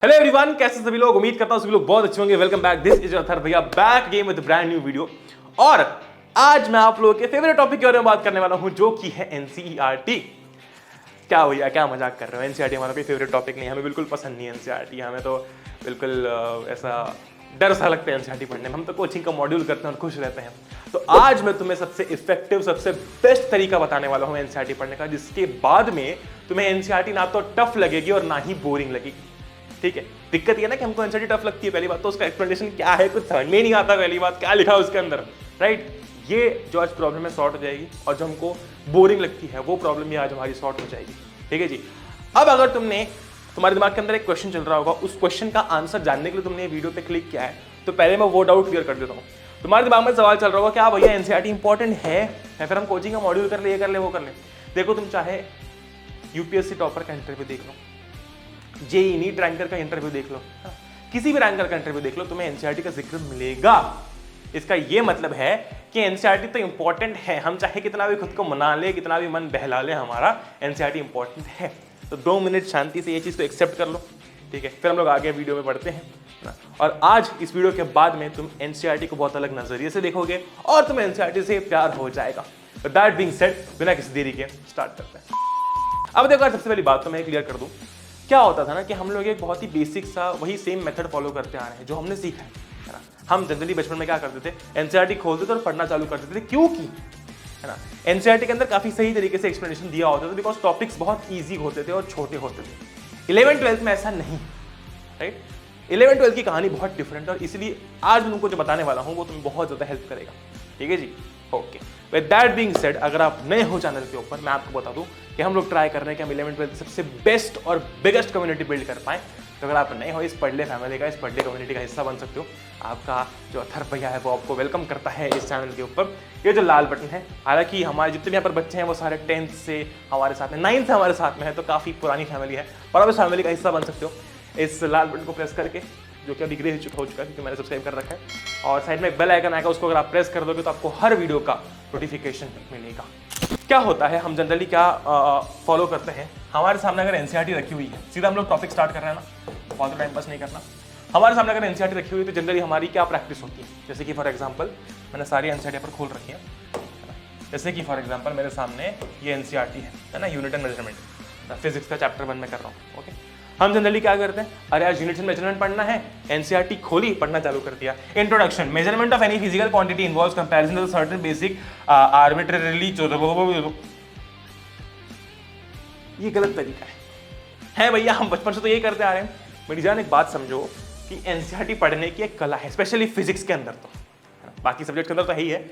Hello everyone, कैसे सभी लोग। उम्मीद करता हूं सभी लोग बहुत अच्छे होंगे। Welcome back, this is Athar भैया back again with brand new video. और आज मैं आप लोगों के फेवरेट टॉपिक के बारे में बात करने वाला हूं, जो कि है एनसीईआरटी। क्या भैया, क्या मजाक कर रहे हो? एनसीईआरटी हमारा कोई फेवरेट टॉपिक नहीं है, हमें बिल्कुल पसंद नहीं है एनसीईआरटी। हमें तो बिल्कुल ऐसा डर सा लगता है एनसीईआरटी पढ़ने में। हम तो कोचिंग का मॉड्यूल करते हैं और खुश रहते हैं। तो आज मैं तुम्हें सबसे इफेक्टिव, सबसे बेस्ट तरीका बताने वाला हूं एनसीईआरटी पढ़ने का, जिसके बाद में तुम्हें एनसीईआरटी ना तो टफ लगेगी और ना ही बोरिंग लगेगी। ठीक है, दिक्कत ये ना कि हमको एनसीईआरटी टफ लगती है। पहली बात तो उसका एक्सप्लेनेशन क्या है कुछ समझ में ही नहीं आता। पहली बात, क्या लिखा है उसके अंदर, राइट? ये जो आज प्रॉब्लम है सॉर्ट हो जाएगी, और जो हमको बोरिंग लगती है वो प्रॉब्लम भी आज हमारी सॉर्ट हो जाएगी। ठीक है जी। अब अगर तुम्हारे दिमाग के अंदर एक क्वेश्चन चल रहा होगा, उस क्वेश्चन का आंसर जानने के लिए तुमने ये वीडियो पे क्लिक किया है, तो पहले मैं वो डाउट क्लियर कर देता हूँ। तुम्हारे दिमाग में सवाल चल रहा होगा, क्या भैया एनसीईआरटी इंपॉर्टेंट है, या फिर हम कोचिंग का मॉड्यूल कर ले, ये कर ले, वो कर ले। देखो, तुम चाहे यूपीएससी टॉपर का इंटरव्यू देख लो, जेई नीट रैंकर का इंटरव्यू देख लो, किसी भी रैंकर का इंटरव्यू देख लो, तुम्हें एनसीईआरटी का जिक्र मिलेगा। इसका ये मतलब है कि एनसीईआरटी तो इंपॉर्टेंट है। हम चाहे कितना भी खुद को मना ले, कितना भी मन बहला ले, हमारा एनसीईआरटी इंपॉर्टेंट है। तो 2 मिनट शांति से ये चीज़ को एक्सेप्ट कर लो, ठीक है? फिर हम लोग आगे वीडियो में बढ़ते हैं ना। और आज इस वीडियो के बाद में तुम एनसीईआरटी को बहुत अलग नजरिए से देखोगे और तुम्हें एनसीईआरटी से प्यार हो जाएगा। With that being said, बिना किसी देरी के स्टार्ट करते हैं। अब देखो, सबसे पहली बात तो मैं क्लियर कर दूं, क्या होता था ना कि हम लोग एक बहुत ही बेसिक सा वही सेम मेथड फॉलो करते आ रहे हैं जो हमने सीखा है ना। हम जनरली बचपन में क्या करते थे, एनसीईआरटी खोलते थे और पढ़ना चालू कर देते थे, क्योंकि है ना एनसीईआरटी के अंदर काफी सही तरीके से एक्सप्लेनेशन दिया होता था, बिकॉज टॉपिक्स बहुत ईजी होते थे और छोटे होते थे। 11th-12th में ऐसा नहीं, राइट? 11th-12th की कहानी बहुत डिफरेंट है, और इसलिए आज मैं तुमको जो बताने वाला हूँ वो तुम्हें बहुत ज्यादा हेल्प करेगा। ठीक है जी, okay. With that being said, अगर आप नए हो चैनल के ऊपर, मैं आपको बता दूं कि हम लोग ट्राई कर रहे हैं कि हम 11th-12th सबसे बेस्ट और बिगेस्ट कम्युनिटी बिल्ड कर पाएं। तो अगर आप नए हो इस पढ़ले फैमिली का, इस पढ़ले कम्युनिटी का हिस्सा बन सकते हो। आपका जो अथर भैया है वो आपको वेलकम करता है इस चैनल के ऊपर। ये जो लाल बटन है, हालांकि हमारे जितने भी यहाँ पर बच्चे हैं वो सारे 10th से हमारे साथ में, 9th से हमारे साथ में है, तो काफ़ी पुरानी फैमिली है, और आप इस फैमिली का हिस्सा बन सकते हो इस लाल बटन को प्रेस करके, जो कि अभी ग्रे हो चुका है क्योंकि मैंने सब्सक्राइब कर रखा है। और साइड में एक बेल आइकन आएगा, उसको अगर आप प्रेस कर दोगे तो आपको हर वीडियो का नोटिफिकेशन मिलेगा। क्या होता है, हम जनरली क्या फॉलो करते हैं, हमारे सामने अगर एनसीईआरटी रखी हुई है, सीधा हम लोग टॉपिक स्टार्ट कर रहे हैं ना, बहुत टाइम पास नहीं करना। हमारे सामने अगर एनसीईआरटी रखी हुई है तो जनरली हमारी क्या प्रैक्टिस होती है, जैसे कि फॉर एग्जांपल मैंने सारी एनसीईआरटी पर खोल रखी है। जैसे कि फॉर एग्जांपल मेरे सामने ये एनसीईआरटी है ना, यूनिट एंड मेजरमेंट, फिजिक्स का चैप्टर 1 में कर रहा हूँ। ओके, हम जनरली क्या करते हैं, अरे आज यूनिट एंड मेजरमेंट पढ़ना है, एनसीईआरटी खोली, पढ़ना चालू कर दिया। Introduction, measurement of any physical quantity involves comparison of certain basic arbitrarily. ये गलत तरीका है भैया, हम बचपन से तो यही करते आ रहे हैं। मेरी जान, एक बात समझो कि एनसीईआरटी पढ़ने की एक कला है, स्पेशली फिजिक्स के अंदर, तो बाकी सब्जेक्ट के अंदर तो है ही है,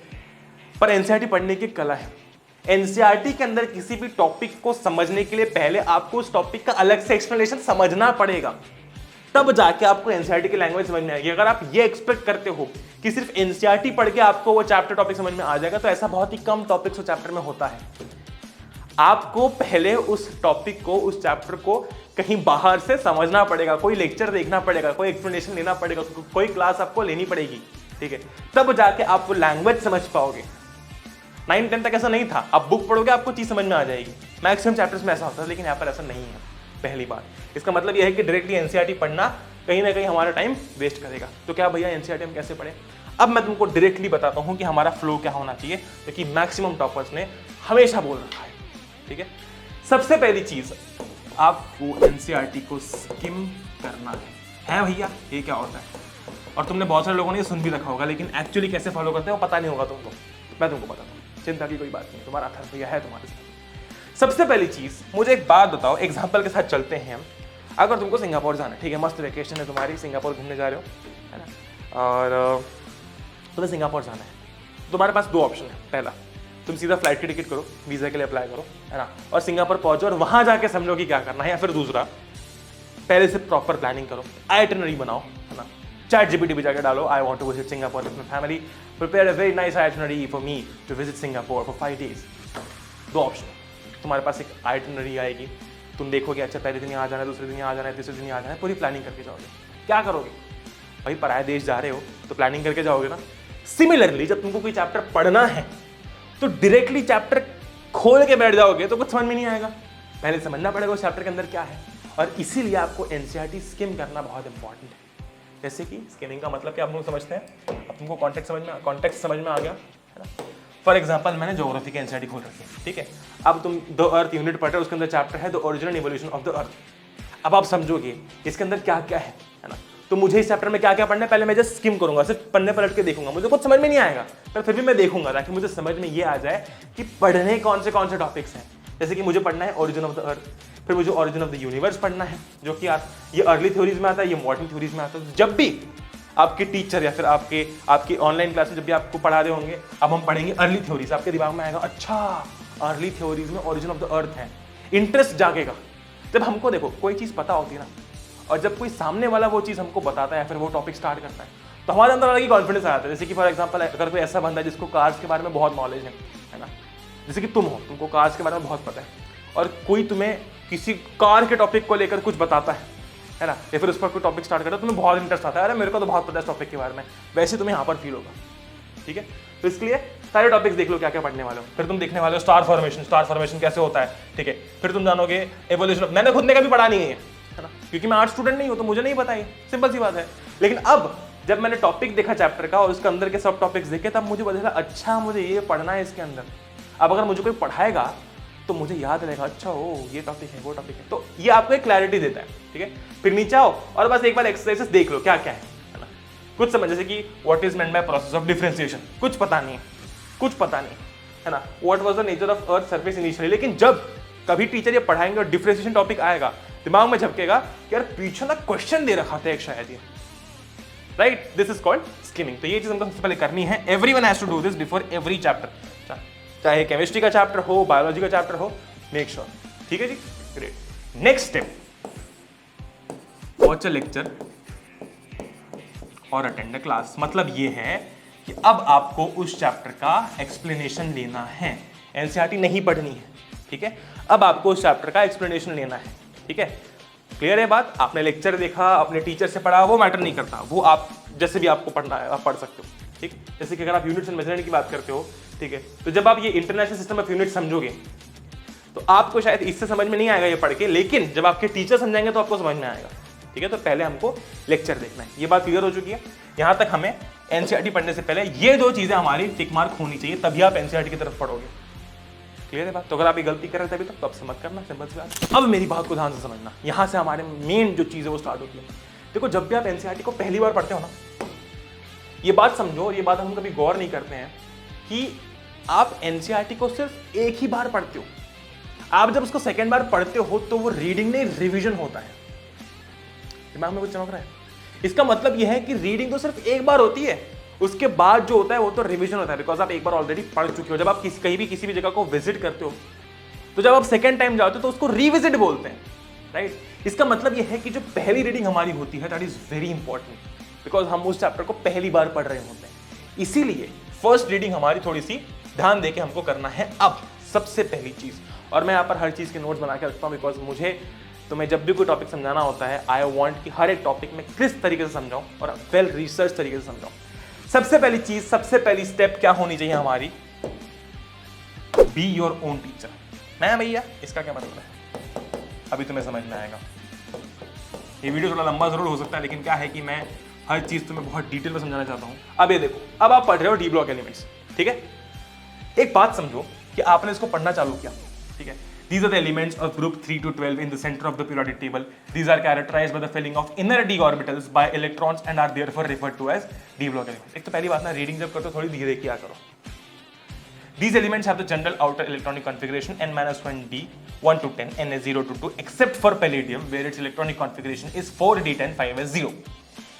पर एनसीईआरटी पढ़ने की कला है। एनसीईआरटी के अंदर किसी भी टॉपिक को समझने के लिए पहले आपको उस टॉपिक का अलग से एक्सप्लेनेशन समझना पड़ेगा, तब जाके आपको एनसीईआरटी की लैंग्वेज समझ में आएगी। अगर आप ये एक्सपेक्ट करते हो कि सिर्फ एनसीईआरटी पढ़ के आपको वो चैप्टर टॉपिक समझ में आ जाएगा, तो ऐसा बहुत ही कम टॉपिक्स उस चैप्टर में होता है। आपको पहले उस टॉपिक को, उस चैप्टर को कहीं बाहर से समझना पड़ेगा, कोई लेक्चर देखना पड़ेगा, कोई एक्सप्लेनेशन लेना पड़ेगा, कोई क्लास आपको लेनी पड़ेगी, ठीक है? तब जाके आप वो लैंग्वेज समझ पाओगे। 9th-10th तक ऐसा नहीं था, आप बुक पढ़ोगे आपको चीज समझ में आ जाएगी। मैक्सिमम चैप्टर्स में ऐसा होता है, लेकिन यहाँ पर ऐसा नहीं है। पहली बात, इसका मतलब यह है कि डायरेक्टली एनसीईआरटी पढ़ना कहीं ना कहीं हमारा टाइम वेस्ट करेगा। तो क्या भैया एनसीईआरटी हम कैसे पढ़ें? अब मैं तुमको डायरेक्टली बताता हूँ कि हमारा फ्लो क्या होना चाहिए, क्योंकि मैक्सिमम टॉपर्स ने हमेशा बोल रखा है। ठीक है, सबसे पहली चीज, आपको एनसीईआरटी को स्किम करना है भैया। ये क्या होता है, और तुमने बहुत सारे लोगों ने ये सुन भी रखा होगा, लेकिन एक्चुअली कैसे फॉलो करते हैं वो पता नहीं होगा तुमको। मैं तुमको बताता हूँ, चिंता की कोई बात नहीं, तुम्हारा अथर भैया है तुम्हारे साथ। सबसे पहली चीज, मुझे एक बात बताओ, एग्जाम्पल के साथ चलते हैं हम। अगर तुमको सिंगापुर जाना है, ठीक है, मस्त वेकेशन है तुम्हारी, सिंगापुर घूमने जा रहे हो, है ना, और तुम्हें सिंगापुर जाना है, तुम्हारे पास 2 ऑप्शन है। पहला, तुम सीधा फ्लाइट की टिकट करो, वीजा के लिए अप्लाई करो, है ना, और सिंगापुर पहुंचो और वहां जाके समझो कि क्या करना है। या फिर दूसरा, पहले से प्रॉपर प्लानिंग करो, आइटिनरी बनाओ, है ना, ChatGPT पे जाके डालो, I want to visit Singapore with my family, prepare a very nice itinerary for me to visit Singapore for 5 days। 2 option, तुम्हारे पास एक आइटिनरी आएगी, तुम देखोगे अच्छा पहले दिन यहाँ आ जाना है, दूसरे दिन यहाँ आ जाना है, तीसरे दिन यहाँ आ जाना है, पूरी प्लानिंग करके जाओगे। क्या करोगे भाई, पराये देश जा रहे हो तो प्लानिंग करके जाओगे ना। सिमिलरली, जब तुमको कोई चैप्टर पढ़ना है तो डायरेक्टली चैप्टर खोल के बैठ जाओगे तो कुछ समझ में नहीं आएगा। पहले समझना पड़ेगा उस चैप्टर के अंदर क्या है, और इसीलिए आपको एनसीईआरटी स्किम करना बहुत इंपॉर्टेंट है। जैसे कि स्किमिंग का मतलब क्या आप लोग समझते हैं, अब तुमको कॉन्टेक्स्ट समझ में आ गया है ना। फॉर एग्जाम्पल मैंने ज्योग्राफी की एनसीईआरटी खोल रखी है, ठीक है। अब तुम द अर्थ यूनिट पढ़ रहे हो, उसके अंदर चैप्टर है the original evolution of the earth. अब आप समझोगे इसके अंदर क्या क्या है ना। तो मुझे इस चैप्टर में क्या क्या पढ़ना है, पहले मैं जस्ट स्किम करूंगा, सिर्फ पन्ने पलट के देखूंगा, मुझे कुछ समझ में नहीं आएगा, पर फिर भी मैं देखूंगा ताकि मुझे समझ में ये आ जाए कि पढ़ने कौन से टॉपिक्स हैं। जैसे कि मुझे पढ़ना है ओरिजिन ऑफ द अर्थ, फिर मुझे ओरिजिन ऑफ द यूनिवर्स पढ़ना है, जो कि ये अर्ली थ्योरीज में आता है, ये मॉडर्न थ्योरीज में आता है। जब भी आपके टीचर या फिर आपकी ऑनलाइन क्लास में जब भी आपको पढ़ा रहे होंगे, अब हम पढ़ेंगे अर्ली थ्योरीज, आपके दिमाग में आएगा अच्छा अर्ली थ्योरीज में ओरिजिन ऑफ द अर्थ है, इंटरेस्ट जागेगा। जब हमको देखो कोई चीज पता होती है ना, और जब कोई सामने वाला वो चीज हमको बताता है, फिर वो टॉपिक स्टार्ट करता है, तो हमारे अंदर अलग ही कॉन्फिडेंस आ जाता है। जैसे कि फॉर एग्जांपल अगर कोई ऐसा बंदा है जिसको कार्स के बारे में बहुत नॉलेज है ना, जैसे कि तुम हो, तुमको कार्स के बारे में बहुत पता है, और कोई तुम्हें किसी कार के टॉपिक को लेकर कुछ बताता है ना, या फिर उस पर कोई टॉपिक स्टार्ट करता है, तुम्हें बहुत इंटरेस्ट आता है, अरे मेरे को तो बहुत पता है इस टॉपिक के बारे में, वैसे तुम्हें यहाँ पर फील होगा, ठीक है। तो इसलिए सारे टॉपिक्स देख लो क्या क्या पढ़ने वाले हो। फिर तुम देखने वाले हो स्टार फॉर्मेशन कैसे होता है, ठीक है। फिर तुम जानोगे एवोल्यूशन, मैंने खुद ने कभी पढ़ा नहीं है ना, क्योंकि मैं आर्ट स्टूडेंट नहीं हूँ, तो मुझे नहीं पता है, सिंपल सी बात है। लेकिन अब जब मैंने टॉपिक देखा चैप्टर का और उसके अंदर के सब टॉपिक्स देखे, तब मुझे पता चला अच्छा मुझे ये पढ़ना है इसके अंदर। अब अगर मुझे कोई पढ़ाएगा तो मुझे याद रहेगा, अच्छा ओ ये टॉपिक है वो टॉपिक है, तो ये आपको एक क्लैरिटी देता है, ठीक है। फिर नीचे आओ और बस एक बार एक्सरसाइजेस देख लो क्या क्या है ना, कुछ समझ, जैसे कि what is meant by process of differentiation, कुछ पता नहीं है ना। What was the nature of earth surface initially, लेकिन जब कभी टीचर ये पढ़ाएंगे और डिफरेंशिएशन टॉपिक आएगा, दिमाग में झपकेगा कि यार पीछे ना क्वेश्चन दे रखा था एक शायद ये, right. This is called skimming. तो ये चीज हमको सबसे पहले करनी है, everyone has to do this before every chapter, चाहे केमिस्ट्री का चैप्टर हो, बायोलॉजी का चैप्टर हो, मेक श्योर, ठीक है जी। Great. Next step, watch a lecture और अटेंड अ क्लास। मतलब ये है कि अब आपको उस चैप्टर का एक्सप्लेनेशन लेना है, एनसीईआरटी नहीं पढ़नी है, ठीक है। अब आपको उस चैप्टर का एक्सप्लेनेशन लेना है, ठीक है। क्लियर है बात। आपने लेक्चर देखा, अपने टीचर से पढ़ा, वो मैटर नहीं करता, वो आप जैसे भी आपको पढ़ना है आप पढ़ सकते हो, ठीक। जैसे कि अगर आप यूनिट्स एंड मेजरमेंट की बात करते हो, ठीक है, तो जब आप ये इंटरनेशनल सिस्टम ऑफ यूनिट समझोगे तो आपको शायद इससे समझ में नहीं आएगा ये पढ़ के, लेकिन जब आपके टीचर समझाएंगे तो आपको समझ में आएगा, ठीक है। तो पहले हमको लेक्चर देखना है, ये बात क्लियर हो चुकी है। यहां तक हमें एनसीईआरटी पढ़ने से पहले ये दो चीजें हमारी टिक मार्क होनी चाहिए, तभी आप एनसीईआरटी की तरफ पढ़ोगे। क्लियर है बात। तो अगर आप ये गलती कर रहे थे अभी तक तो अब से मत करना, सिंपल सी बात। अब मेरी बात को ध्यान से समझना, यहां से हमारे मेन जो चीज है वो स्टार्ट होती है। देखो जब भी आप एनसीईआरटी को पहली बार पढ़ते हो ना, ये बात समझो, ये बात हम कभी गौर नहीं करते हैं कि आप एनसीईआरटी को सिर्फ एक ही बार पढ़ते हो। आप जब उसको सेकेंड बार पढ़ते हो तो वो रीडिंग नहीं रिवीजन होता है। दिमाग में कुछ चमक रहा है? इसका मतलब यह है कि रीडिंग तो सिर्फ एक बार होती है, उसके बाद जो होता है वो तो रिवीजन होता है, बिकॉज आप एक बार ऑलरेडी पढ़ चुके हो। जब आप कहीं भी किसी भी जगह को विजिट करते हो तो जब आप सेकेंड टाइम जाते हो तो उसको रिविजिट बोलते हैं, राइट। इसका मतलब यह है कि जो पहली रीडिंग हमारी होती है that is very important, because हम उस चैप्टर को पहली बार पढ़ रहे होते हैं। इसीलिए फर्स्ट रीडिंग हमारी थोड़ी सी ध्यान देके हमको करना है। अब सबसे पहली चीज, और मैं यहाँ पर हर चीज के नोट्स बना के रखता हूँ, बिकॉज मुझे तुम्हें जब भी कोई टॉपिक समझाना होता है, आई वांट कि हर एक टॉपिक में किस तरीके से समझाऊं और वेल रिसर्च तरीके से समझाऊं। सबसे पहली चीज, सबसे पहली स्टेप क्या होनी चाहिए हमारी? Be your own teacher. मैं भैया, इसका क्या मतलब है अभी तुम्हें समझ में आएगा। ये वीडियो थोड़ा लंबा जरूर हो सकता है, लेकिन क्या है कि मैं हर चीज तुम्हें बहुत डिटेल में समझाना चाहता हूं। अब ये देखो, अब आप पढ़ रहे हो डी ब्लॉक एलिमेंट्स, ठीक है। एक बात समझो कि आपने इसको पढ़ना चालू किया, ठीक है। These are the elements of group 3 to 12 in the center of the periodic table. These are characterized by the filling of inner d orbitals by electrons and are therefore referred to as d block elements. एक तो पहली बात ना, reading जब करते हो थोड़ी धीरे किया करो। These elements have the general outer electronic configuration n-1 d 1 to 10 n is 0 to 2 except for palladium where its electronic configuration is 4 d 10 5 s 0.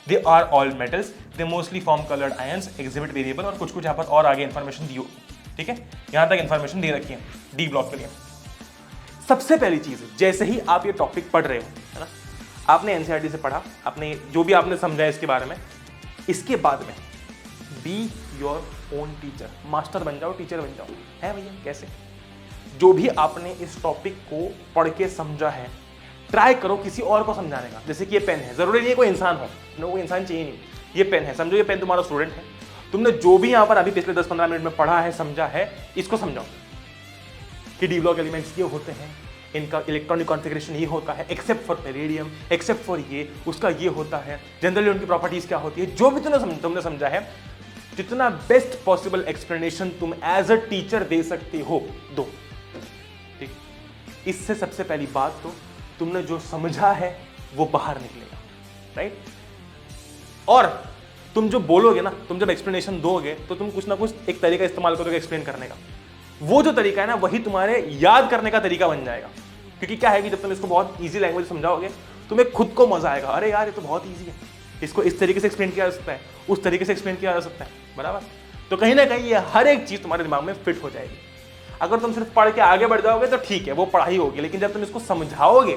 They are all metals. They mostly form colored ions, exhibit variable और कुछ यहाँ पर और आगे information दी हो, ठीक है। यहाँ तक इन्फॉर्मेशन दे रखी है डी ब्लॉक के लिए। सबसे पहली चीज, जैसे ही आप ये टॉपिक पढ़ रहे हो, है ना, आपने एनसीईआरटी से पढ़ा, आपने जो भी आपने समझा इसके बारे में, इसके बाद में be your own teacher, master बन जाओ, टीचर बन जाओ। है भैया कैसे? जो भी आपने इस टॉपिक को पढ़ के समझा है, ट्राई करो किसी और को समझाने का। जैसे कि ये पेन है, जरूरी नहीं है कोई इंसान हो, नो, कोई इंसान चाहिए नहीं। ये पेन है, समझो ये पेन तुम्हारा स्टूडेंट है, तुमने जो भी यहाँ पर अभी पिछले 10-15 मिनट में पढ़ा है, समझा है, इसको समझाओ कि डी ब्लॉक एलिमेंट्स ये होते हैं, इनका इलेक्ट्रॉनिक कॉन्फ़िगरेशन ये होता है, except for peridium, except for ये, उसका ये होता है, जनरली उनकी प्रॉपर्टीज क्या होती है, जो भी तुमने समझा है, जितना बेस्ट पॉसिबल एक्सप्लेनेशन तुम एज अ टीचर दे सकते हो दो। ठीक, इससे सबसे पहली बात तो तुमने जो समझा है वो बाहर निकलेगा, राइट। और तुम जो बोलोगे ना, तुम जब एक्सप्लेनेशन दोगे तो तुम कुछ ना कुछ एक तरीका इस्तेमाल करोगे एक्सप्लेन करने का। वो जो तरीका है ना, वही तुम्हारे याद करने का तरीका बन जाएगा। क्योंकि क्या है कि जब तुम इसको बहुत इजी लैंग्वेज समझाओगे, तुम्हें खुद को मजा आएगा, अरे यार ये तो बहुत इजी है, इसको इस तरीके से एक्सप्लेन किया जा सकता है, उस तरीके से एक्सप्लेन किया जा सकता है, बराबर। तो कहीं ना कहीं ये हर एक चीज तुम्हारे दिमाग में फिट हो जाएगी। अगर तुम सिर्फ पढ़ के आगे बढ़ जाओगे तो ठीक है, वो पढ़ाई होगी, लेकिन जब तुम इसको समझाओगे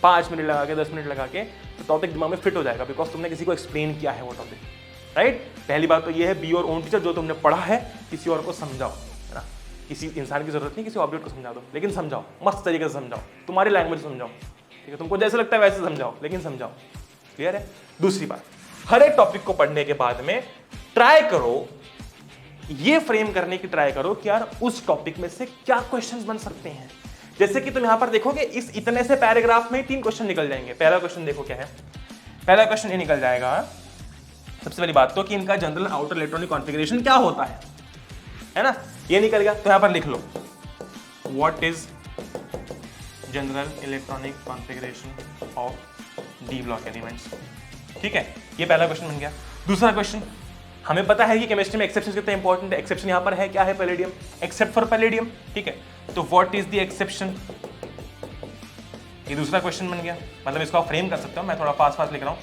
5 मिनट लगा के, 10 मिनट लगा के, तो टॉपिक दिमाग में फिट हो जाएगा, बिकॉज तुमने किसी को एक्सप्लेन किया है वो टॉपिक, राइट। पहली बात तो ये है, बी योर ओन टीचर, जो तुमने पढ़ा है किसी और को समझाओ, है ना। किसी इंसान की जरूरत नहीं, किसी ऑब्जेक्ट को समझा दो, लेकिन समझाओ, मस्त तरीके से समझाओ, तुम्हारी लैंग्वेज समझाओ, ठीक है, तुमको जैसे लगता है वैसे समझाओ, लेकिन समझाओ। क्लियर है। दूसरी बात, हर एक टॉपिक को पढ़ने के बाद में ट्राई करो, ये फ्रेम करने की ट्राई करो कि यार उस टॉपिक में से क्या क्वेश्चंस बन सकते हैं। जैसे कि तुम यहां पर देखोगे, इस इतने से पैराग्राफ में 3 क्वेश्चन निकल जाएंगे। पहला क्वेश्चन देखो क्या है, पहला क्वेश्चन ये निकल जाएगा, सबसे पहली बात तो कि इनका जनरल आउटर इलेक्ट्रॉनिक कॉन्फ़िगरेशन क्या होता है ना, ये निकल गया। तो यहां पर लिख लो, what is general electronic configuration of d block elements. ठीक है, ये पहला क्वेश्चन बन गया। दूसरा क्वेश्चन, हमें पता है कि केमिस्ट्री में एक्सेप्शन कितना इंपॉर्टेंट है। एक्सेप्शन यहां पर है, क्या है, पैलेडियम, एक्सेप्ट फॉर पैलेडियम। ठीक है, तो व्हाट इज द एक्सेप्शन, ये दूसरा क्वेश्चन बन गया। मतलब इसको आप फ्रेम कर सकते हो, मैं थोड़ा फास्ट लिख रहा हूं।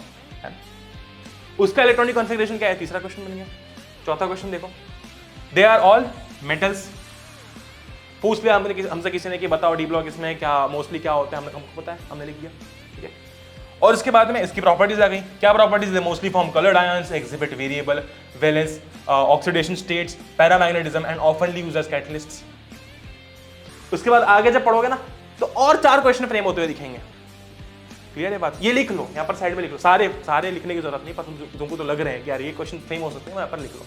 उसका इलेक्ट्रॉनिक कॉन्फ़िगरेशन क्या है, तीसरा क्वेश्चन बन गया। चौथा क्वेश्चन देखो, दे आर ऑल मेटल्स। पूछ लिया हमसे किसी ने कि बताओ डी ब्लॉक इसमें क्या मोस्टली क्या होता है, हमको पता है, हमने लिख दिया। ठीक है, और इसके बाद में इसकी प्रॉपर्टीज आ गई। क्या प्रॉपर्टीज है, mostly form coloured ions, exhibit variable valence, oxidation states, paramagnetism and ऑफनली यूज्ड एज कैटलिस्ट्स। उसके बाद आगे जब पढ़ोगे ना, तो और 4 क्वेश्चन फ्रेम होते हुए दिखेंगे। क्लियर है बात, ये लिख लो, यहाँ पर साइड में लिख लो, सारे लिखने की जरूरत नहीं, पर तुमको तो लग रहे हैं कि यार ये क्वेश्चन फ्रेम हो सकते हैं, यहाँ पर लिख लो,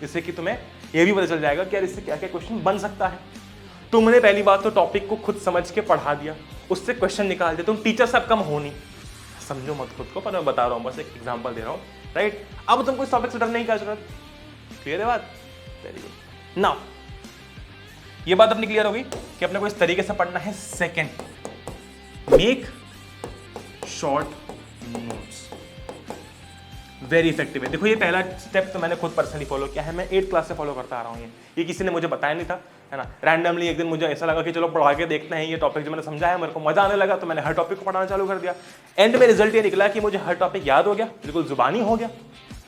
जिससे कि तुम्हें ये भी पता चल जाएगा कि यार इससे क्या क्या क्वेश्चन बन सकता है। तुमने पहली बात तो टॉपिक को खुद समझ के पढ़ा दिया, उससे क्वेश्चन निकाल दिया। तुम टीचर से अब कम हो नहीं, समझो मत खुद को, पर मैं बता रहा हूँ, बस एक एग्जाम्पल दे रहा हूँ, राइट। अब तुमको इस टॉपिक से डरने की क्या जरूरत। क्लियर है बात, वेरी गुड। नाउ ये बात अपनी क्लियर होगी कि अपने को इस तरीके से पढ़ना है। Second, make short notes, very effective है। देखो ये पहला स्टेप तो मैंने खुद पर्सनली फॉलो किया है, मैं 8th क्लास से फॉलो करता आ रहा हूँ। ये किसी ने मुझे बताया नहीं था, है ना। रैंडमली एक दिन मुझे ऐसा लगा कि चलो पढ़ा के देखते हैं ये टॉपिक, जो मैंने समझा है मेरे को मजा आने लगा, तो मैंने हर टॉपिक को पढ़ाना चालू कर दिया। एंड में रिजल्ट ये निकला कि मुझे हर टॉपिक याद हो गया, बिल्कुल जुबानी हो गया,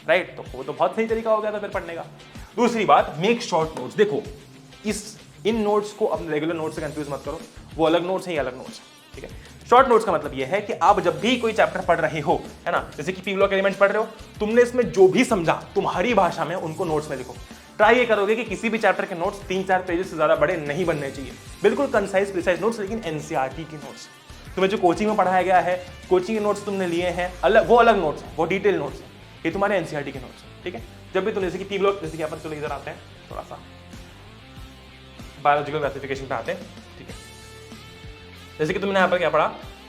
राइट। तो वो तो बहुत सही तरीका हो गया था फिर पढ़ने का। दूसरी बात, मेक शॉर्ट नोट्स। देखो इन नोट्स को अपने रेगुलर नोट्स से कंफ्यूज मत करो, वो अलग नोट्स है, ये अलग नोट्स है। ठीक है, शॉर्ट नोट्स का मतलब ये है कि आप जब भी कोई चैप्टर पढ़ रहे हो, है ना, जैसे कि पी ब्लॉक एलिमेंट्स पढ़ रहे हो, तुमने इसमें जो भी समझा तुम्हारी भाषा में उनको नोट्स में लिखो। ट्राई ये करोगे कि किसी भी चैप्टर के नोट्स 3-4 पेजेस से ज्यादा बड़े नहीं बनने चाहिए, बिल्कुल कंसाइज प्रिसाइज नोट्स, लेकिन एनसीईआरटी के नोट्स। तुम्हें जो कोचिंग में पढ़ाया गया है, कोचिंग के नोट्स तुमने लिए हैं अलग, वो अलग नोट्स है, वो डिटेल नोट्स है, ये तुम्हारे एनसीईआरटी के नोट्स है। ठीक है, जब भी तुम जैसे कि पी ब्लॉक, जैसे कि अपन चलो इधर आते हैं, थोड़ा सा बायोलॉजिकल क्लासिफिकेशन पे आते हैं। ठीक है, जैसे कि तुमने यहाँ पर क्या पढ़ा,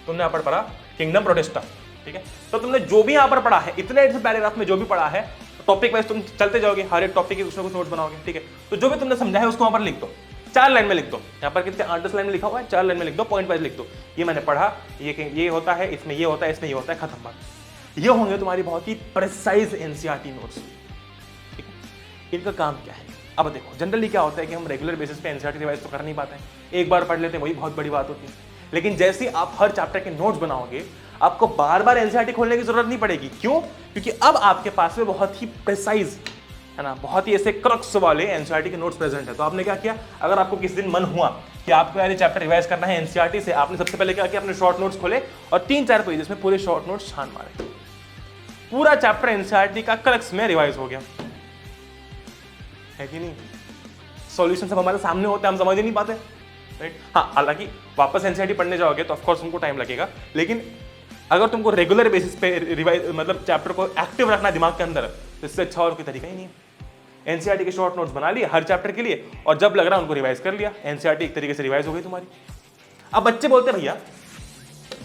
तुमने यहाँ पर पढ़ा किंगडम प्रोटिस्टा। ठीक है, तो तुमने जो भी यहाँ पर पढ़ा है, इतने पैराग्राफ में जो भी पढ़ा है, टॉपिक वाइज तुम चलते जाओगे, हर एक टॉपिक के कुछ ना कुछ नोट्स बनाओगे। ठीक है, तो जो भी तुमने समझा है उसको वहाँ पर लिख दो, 4 लाइन में लिख दो। यहाँ पर कितने 8-10 लाइन में लिखा हुआ है, 4 लाइन में लिख दो, पॉइंट वाइज लिख दो। ये मैंने पढ़ा, ये होता है, इसमें ये होता है, इसमें ये होता है, खत्म बात। ये होंगे तुम्हारी बहुत ही प्रिसाइज एनसीईआरटी नोट्स। ठीक है, इनका काम क्या है। अब देखो जनरली क्या होता है कि हम रेगुलर बेसिस पे एनसीईआरटी रिवाइज तो कर नहीं पाते हैं, एक बार पढ़ लेते हैं, वही बहुत बड़ी बात होती है। लेकिन जैसे आप हर चैप्टर के नोट्स बनाओगे, आपको बार बार एनसीईआरटी खोलने की जरूरत नहीं पड़ेगी। क्यों? क्योंकि अब आपके पास में बहुत ही प्रिसाइज, है ना, बहुत ही ऐसे क्रक्स वाले एनसीईआरटी के नोट्स प्रेजेंट है। तो आपने क्या किया, अगर आपको किसी दिन मन हुआ कि आपको यार चैप्टर रिवाइज करना है एनसीईआरटी से, आपने सबसे पहले क्या किया, अपने शॉर्ट नोट्स खोले और 3-4 पेजेस में पूरे शॉर्ट नोट्स छान मारे, पूरा चैप्टर एनसीईआरटी का क्रक्स में रिवाइज हो गया, है कि नहीं। सॉल्यूशन सब हमारे सामने होते हैं, हम समझ ही नहीं पाते, राइट। हाँ, हालांकि वापस एनसीईआरटी पढ़ने जाओगे तो ऑफकोर्स तुमको टाइम लगेगा, लेकिन अगर तुमको रेगुलर बेसिस पे रिवाइज, मतलब चैप्टर को एक्टिव रखना दिमाग के अंदर, तो इससे अच्छा और कोई तरीका ही नहीं है। एनसीईआरटी के शॉर्ट नोट्स बना लिए हर चैप्टर के लिए, और जब लग रहा है उनको रिवाइज कर लिया, एनसीईआरटी एक तरीके से रिवाइज हो गई तुम्हारी। अब बच्चे बोलते हैं भैया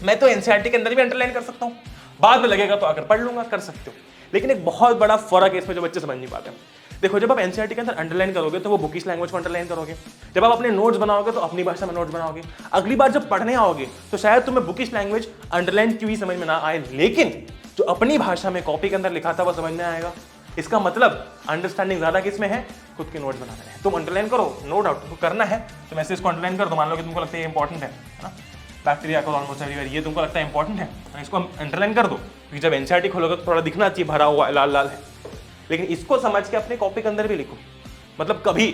मैं तो एनसीईआरटी के अंदर भी अंडरलाइन कर सकता हूँ, बाद में लगेगा तो आकर पढ़ लूंगा, कर सकते हो। लेकिन एक बहुत बड़ा फर्क है इसमें जो बच्चे समझ नहीं पाते हैं। देखो जब आप एनसीईआरटी के अंदर अंडरलाइन करोगे तो वो बुकिश लैंग्वेज को अंडरलाइन करोगे, जब आप अपने नोट्स बनाओगे तो अपनी भाषा में नोट्स बनाओगे। अगली बार जब पढ़ने आओगे तो शायद तुम्हें बुकिश लैंग्वेज अंडरलाइन क्यों ही समझ में ना आए, लेकिन जो अपनी भाषा में कॉपी के अंदर लिखा था वो समझ में आएगा। इसका मतलब अंडरस्टैंडिंग ज्यादा किसमें है, खुद के नोट्स बनाने में। तुम अंडरलाइन करो, नो डाउट तुमको करना है, तुम ऐसे इसको अंडरलाइन कर दो, मान लो कि तुमको लगता है ये इंपॉर्टेंट है ना, बैक्टीरिया को ऑलमोस्ट एवरीवेयर, ये तुमको लगता है इंपॉर्टेंट है, इसको अंडरलाइन कर दो, क्योंकि जब एनसीईआरटी खोलोगे तो थोड़ा दिखना चाहिए भरा हुआ लाल लाल है। लेकिन इसको समझ के अपने कॉपी के अंदर भी लिखो। मतलब कभी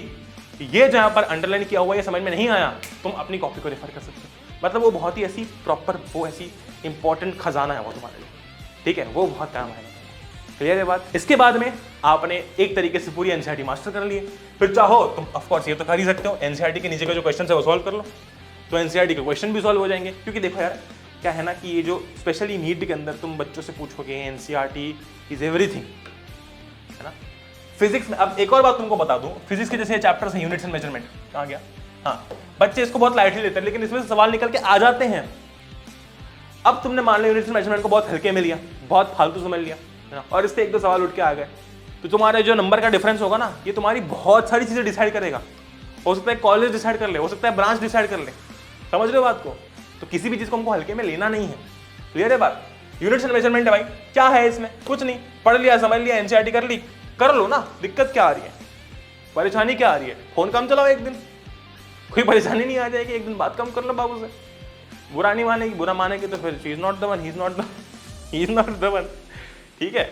ये जहां पर अंडरलाइन किया हुआ ये समझ में नहीं आया, तुम अपनी कॉपी को रेफर कर सकते हो। मतलब वो बहुत ही ऐसी प्रॉपर, वो ऐसी इंपॉर्टेंट खजाना है वो तुम्हारे लिए, ठीक है, वो बहुत काम है। क्लियर है बात। इसके बाद में आपने एक तरीके से पूरी एनसीईआरटी मास्टर कर लिए, फिर चाहो तुम ऑफ कोर्स ये तो कर ही सकते हो, एनसीईआरटी के नीचे का जो क्वेश्चन है वो सॉल्व कर लो, तो एनसीईआरटी के क्वेश्चन भी सॉल्व हो जाएंगे। क्योंकि देखो यार क्या है ना कि ये जो स्पेशली नीट के अंदर तुम बच्चों से पूछोगे एनसीईआरटी इज एवरीथिंग, है ना। फिजिक्स में अब एक और बात तुमको बता दूं, फिजिक्स के जैसे चैप्टर्स हैं यूनिट्स एंड मेजरमेंट, कहाँ गया, हाँ, बच्चे इसको बहुत लाइटली लेते हैं, लेकिन इसमें से सवाल निकल के आ जाते हैं। अब तुमने मान लो यूनिट्स एंड मेजरमेंट को बहुत हल्के में लिया, बहुत फालतू समझ लिया, है ना, और इससे एक दो सवाल उठ के आ गए, तो तुम्हारे जो नंबर का डिफरेंस होगा ना, ये तुम्हारी बहुत सारी चीजें डिसाइड करेगा। हो सकता है कॉलेज डिसाइड कर ले, हो सकता है ब्रांच डिसाइड कर ले, समझ रहे हो बात को। तो किसी भी चीज को हमको हल्के में लेना नहीं है। क्लियर है बात। यूनिट्स एंड मेजरमेंट है भाई, क्या है इसमें, कुछ नहीं, पढ़ लिया समझ लिया, एनसीईआरटी कर ली, कर लो ना, दिक्कत क्या आ रही है, परेशानी क्या आ रही है, फोन कम चलाओ एक दिन, कोई परेशानी नहीं आ जाएगी, एक दिन बात कम कर लो बाबू से, बुरा नहीं मानेगी, बुरा मानेगी तो फिर she is not the one, he is not the one, ठीक है।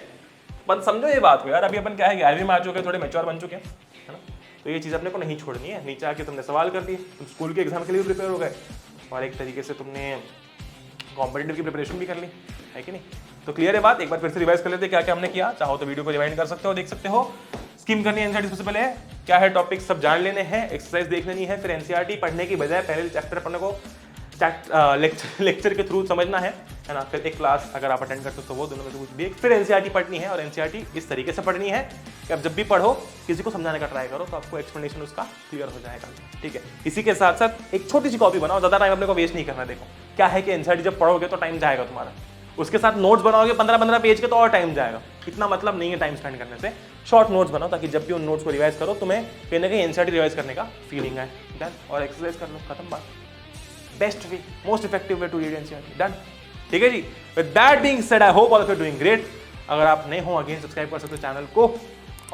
पर समझो ये बात को यार, अभी अपन क्या है 11वीं में आ चुके हैं, थोड़े मैच्योर बन चुके हैं, है ना, तो ये चीज़ अपने को नहीं छोड़नी है। नीचे आके तुमने सवाल कर दिए, तुम स्कूल के एग्जाम के लिए प्रिपेयर हो गए, और एक तरीके से तुमने कॉम्पिटिटिव की प्रिपरेशन भी कर ली, है कि नहीं। तो क्लियर है बात, एक बार फिर से रिवाइज कर लेते क्या क्या हमने किया। चाहो तो वीडियो को रिवाइंड कर सकते हो, देख सकते हो। स्कीम करनी है एनसीईआरटी, सबसे पहले क्या है टॉपिक सब जान लेने हैं, एक्सरसाइज देख लेनी है, फिर एनसीईआरटी पढ़ने की बजाय पहले चैप्टर पढ़ने को लेक्चर के थ्रू समझना है ना, फिर एक क्लास अगर आप अटेंड करते हो तो वो, दोनों में से कुछ भी एक, फिर एनसीईआरटी पढ़नी है। और एनसीईआरटी इस तरीके से पढ़नी है कि आप जब भी पढ़ो किसी को समझाने का ट्राई करो तो आपको एक्सप्लेनेशन उसका क्लियर हो जाएगा, ठीक है। इसी के साथ साथ एक छोटी सी कॉपी बनाओ, ज़्यादा टाइम अपने को वेस्ट नहीं करना। देखो क्या है कि एनसीईआरटी जब पढ़ोगे तो टाइम जाएगा तुम्हारा, उसके साथ नोट्स बनाओगे 15-15 पेज के तो और टाइम जाएगा, इतना मतलब नहीं है टाइम स्पेंड करने से। शॉर्ट नोट्स बनाओ ताकि जब भी उन नोट्स को रिवाइज करो तुम्हें कहीं ना कहीं एनसीईआरटी रिवाइज करने का फीलिंग आए, डन। और एक्सरसाइज कर लो, खत्म बात। Best way, most effective way to read NCERT, done, ठीक है जी। With that being said I hope all of you doing great. अगर आप नए हो अगेन सब्सक्राइब कर सकते हो चैनल को,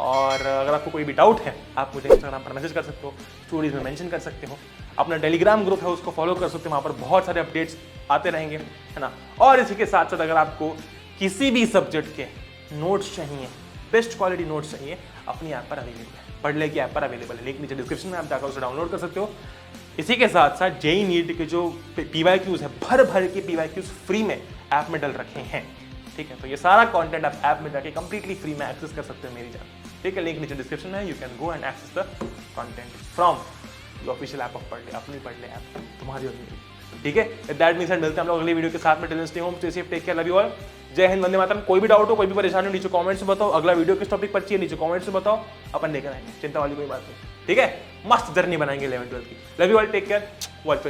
और अगर आपको कोई भी डाउट है आप मुझे इंस्टाग्राम पर मैसेज कर सकते हो, स्टोरीज में मेंशन कर सकते हो, अपना टेलीग्राम ग्रुप है उसको फॉलो कर सकते हो, वहाँ पर बहुत सारे अपडेट्स आते रहेंगे, है ना। और इसी के साथ साथ अगर आपको किसी भी सब्जेक्ट के नोट्स चाहिए, बेस्ट क्वालिटी नोट्स चाहिए, अपनी ऐप पर अवेलेबल है, पढ़ले की ऐप पर अवेलेबल है, लिंक नीचे डिस्क्रिप्शन में आप जाकर उसे डाउनलोड कर सकते हो। इसी के साथ साथ जेईई नीट के जो पीवाईक्यूज है, भर भर के पीवाईक्यूज फ्री में ऐप में डल रखे हैं, ठीक है। तो ये सारा कंटेंट आप ऐप में जाके कंप्लीटली फ्री में एक्सेस कर सकते हो मेरी जान, ठीक है। लिंक नीचे डिस्क्रिप्शन में है, you can go and access the content from the official app of Padhle, अपनी पढ़ले ऐप तुम्हारी और मेरी, ठीक है। दैट मींस मिलते हैं हम लोग अगली वीडियो के साथ में। Till then stay home, stay safe, take care, love you all, जय हिंद, वंदे मातरम। कोई भी डाउट हो, कोई भी परेशानी हो, नीचे कमेंट्स में बताओ। अगला वीडियो किस टॉपिक पर चाहिए नीचे कमेंट्स में बताओ, अपन लेकर आएंगे, चिंता वाली कोई बात नहीं, ठीक है। मस्त जर्नी बनाएंगे 11-12 की। Love you all, take care, watch.